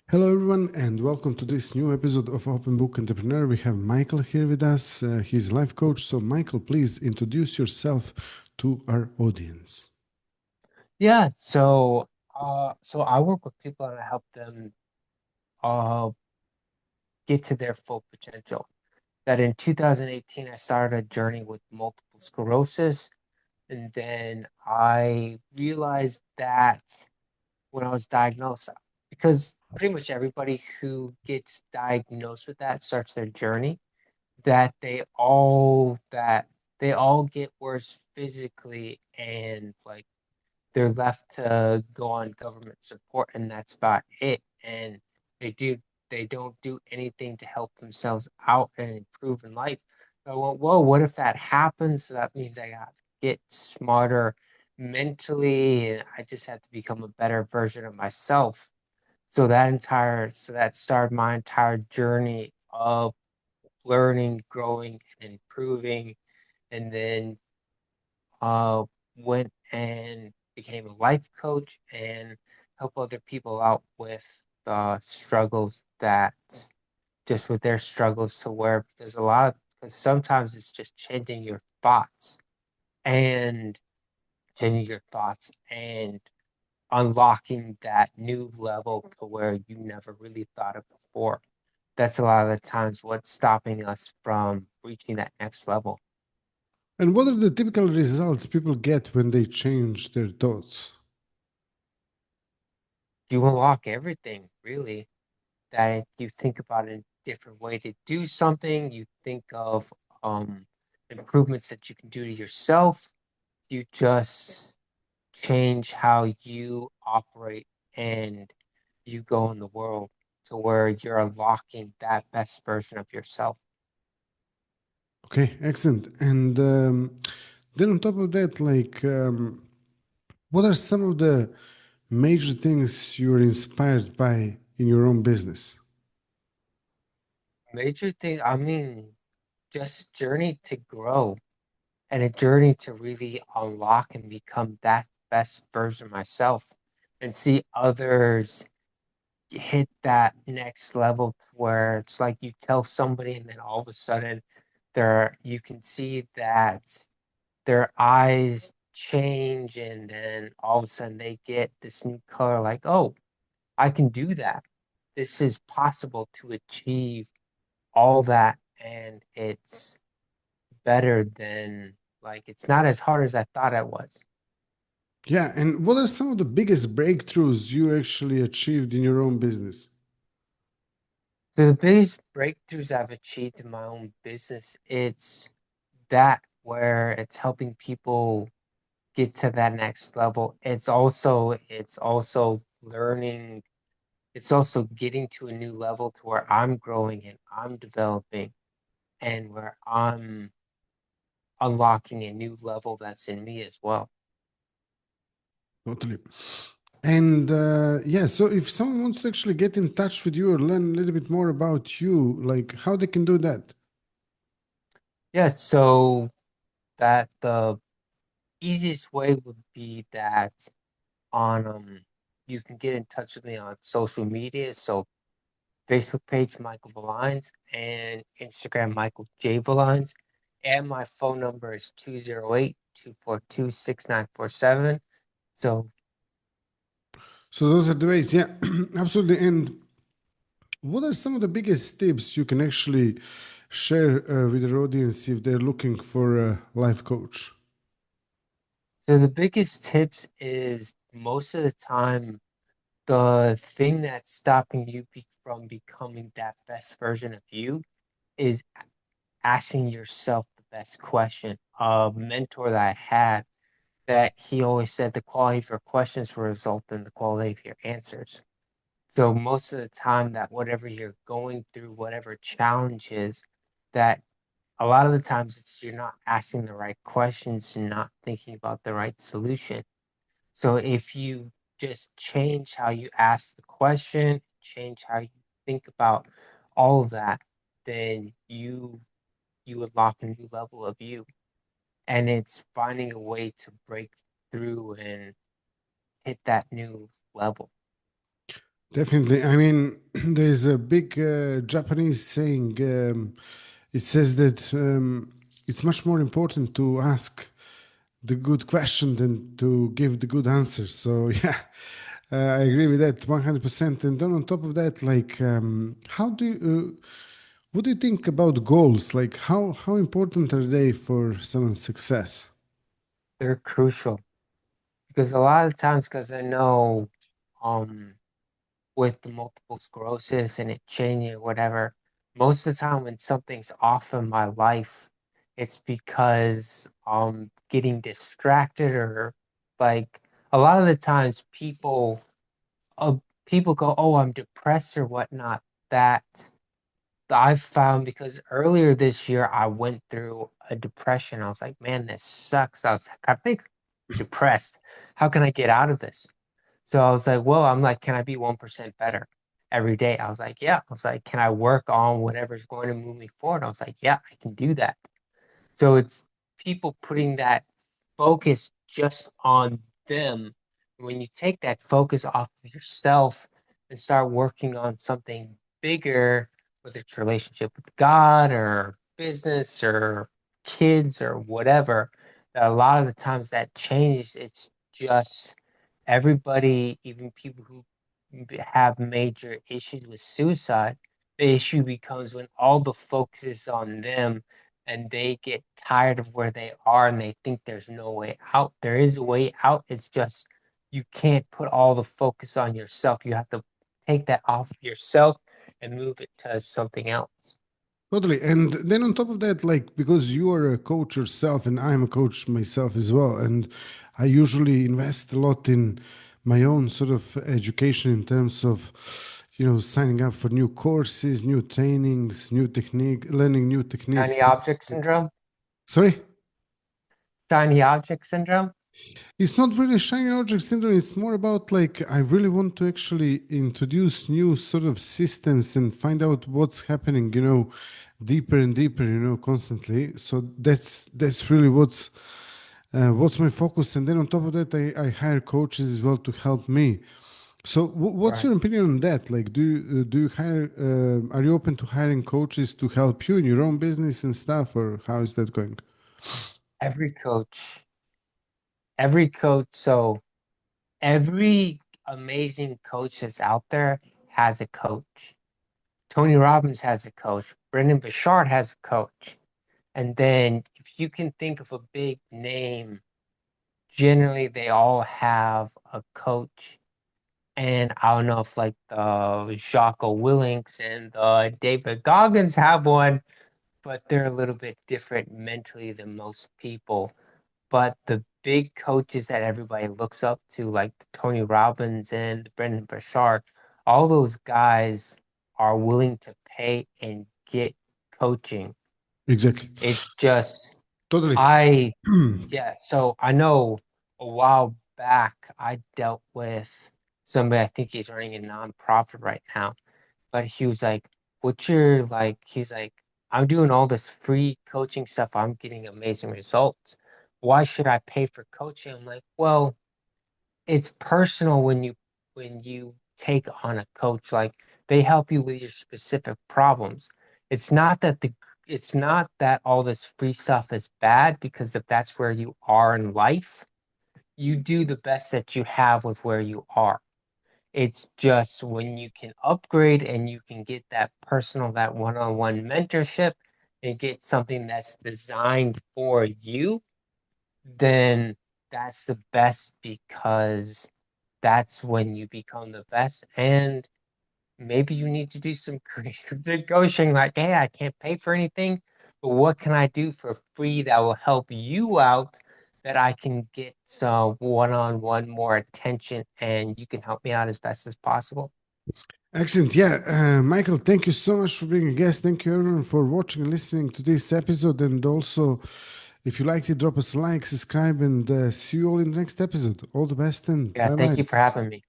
Hello, everyone, and welcome to this new episode of Open Book Entrepreneur. We have Michael here with us. He's a life coach. So, Michael, please introduce yourself to our audience. Yeah, so I work with people and I help them uh get to their full potential. That in 2018 I started a journey with multiple sclerosis, and then I realized that when I was diagnosed, because pretty much everybody who gets diagnosed with that starts their journey, that they all get worse physically, and like they're left to go on government support, and that's about it. And they do they don't do anything to help themselves out and improve in life. So I went, whoa, what if that happens? So that means I got to get smarter mentally, and I just have to become a better version of myself. So that started my entire journey of learning, growing, and improving, and then uh, went and became a life coach and help other people out with struggles that just with their struggles to where because sometimes it's just and changing your thoughts and unlocking that new level to where you never really thought of before. That's a lot of the times what's stopping us from reaching that next level. And what are the typical results people get when they change their thoughts? You unlock everything, really. That you think about a different way to do something. You think of improvements that you can do to yourself. You just change how you operate and you go in the world to where you're unlocking that best version of yourself. Okay, excellent. And then on top of that, what are some of the major things you're inspired by in your own business? Major thing, I mean, just journey to grow and a journey to really unlock and become that best version of myself and see others hit that next level to where it's like you tell somebody and then all of a sudden you can see that their eyes change, and then all of a sudden they get this new color like, oh, I can do that. This is possible to achieve all that, and it's better than, like, it's not as hard as I thought it was. Yeah, and what are some of the biggest breakthroughs you actually achieved in your own business? So the biggest breakthroughs I've achieved in my own business, it's that where it's helping people get to that next level. It's also learning, it's also getting to a new level to where I'm growing and I'm developing and where I'm unlocking a new level that's in me as well. Totally. And yeah, so if someone wants to actually get in touch with you or learn a little bit more about you, like how they can do that? Yeah, so that the easiest way would be that on you can get in touch with me on social media. So Facebook page Michael Villines and Instagram Michael J Villines. And my phone number is 208-242-6947. So So those are the ways. Yeah, absolutely. And what are some of the biggest tips you can actually share with your audience if they're looking for a life coach? so the biggest tips is most of the time the thing that's stopping you from becoming that best version of you is asking yourself the best question. A mentor that I had, that he always said the quality of your questions will result in the quality of your answers. So most of the time that whatever you're going through, whatever challenge is, that a lot of the times it's you're not asking the right questions, you're not thinking about the right solution. So if you just change how you ask the question, change how you think about all of that, then you unlock a new level of you. And it's finding a way to break through and hit that new level. Definitely. I mean, there is a big Japanese saying. It says that it's much more important to ask the good question than to give the good answer. So yeah, I agree with that 100%. And then on top of that, like, how do you, what do you think about goals? Like, how important are they for someone's success? They're crucial because a lot of times, because I know, um, with the multiple sclerosis and it changing or whatever, most of the time when something's off in my life, it's because getting distracted or like a lot of the times uh, people go, "Oh, I'm depressed or whatnot." That I've found because earlier this year I went through a depression. I was like, "Man, this sucks." I think depressed. How can I get out of this? So I was like, well, I'm like, can I be 1% better every day? I was like, yeah. I was like, can I work on whatever's going to move me forward? I was like, yeah, I can do that. So it's people putting that focus just on them. When you take that focus off of yourself and start working on something bigger, whether it's relationship with God or business or kids or whatever, that a lot of the times that changes. It's just everybody, even people who have major issues with suicide, the issue becomes when all the focus is on them and they get tired of where they are and they think there's no way out. There is a way out. It's just you can't put all the focus on yourself. You have to take that off of yourself and move it to something else. Totally. And then on top of that, like, because you are a coach yourself and I'm a coach myself as well, and I usually invest a lot in my own sort of education in terms of, signing up for new courses, new trainings, new technique, learning new techniques. Shiny object syndrome? Sorry? Shiny object syndrome? It's not really shiny object syndrome. It's more about like I really want to actually introduce new sort of systems and find out what's happening, deeper and deeper, constantly. So that's really what's my focus. And then on top of that, I hire coaches as well to help me. So what's Right. your opinion on that? Like, do you hire? Are you open to hiring coaches to help you in your own business and stuff, or how is that going? Every coach, so every amazing coach that's out there has a coach. Tony Robbins has a coach. Brendan Bouchard has a coach. And then if you can think of a big name, generally they all have a coach. And I don't know if like the Jocko Willink and David Goggins have one, but they're a little bit different mentally than most people. But the big coaches that everybody looks up to, like Tony Robbins and Brendan Burchard, all those guys are willing to pay and get coaching. Exactly. It's just, Totally. I, yeah, so I know a while back I dealt with somebody, I think he's running a nonprofit right now, but he was like, what's your like, he's like, I'm doing all this free coaching stuff. I'm getting amazing results. Why should I pay for coaching? I'm like, well, it's personal when you take on a coach. Like they help you with your specific problems. It's not that the it's not that all this free stuff is bad because if that's where you are in life, you do the best that you have with where you are. It's just when you can upgrade and you can get that personal, that one-on-one mentorship and get something that's designed for you, then that's the best because that's when you become the best. And maybe you need to do some creative negotiating, like, hey, I can't pay for anything, but what can I do for free that will help you out that I can get some one-on-one more attention and you can help me out as best as possible? Excellent. Yeah. Michael, thank you so much for being a guest. Thank you, everyone, for watching and listening to this episode. And also, if you liked it, drop us a like, subscribe, and see you all in the next episode. All the best and Yeah, bye thank bye. you for having me.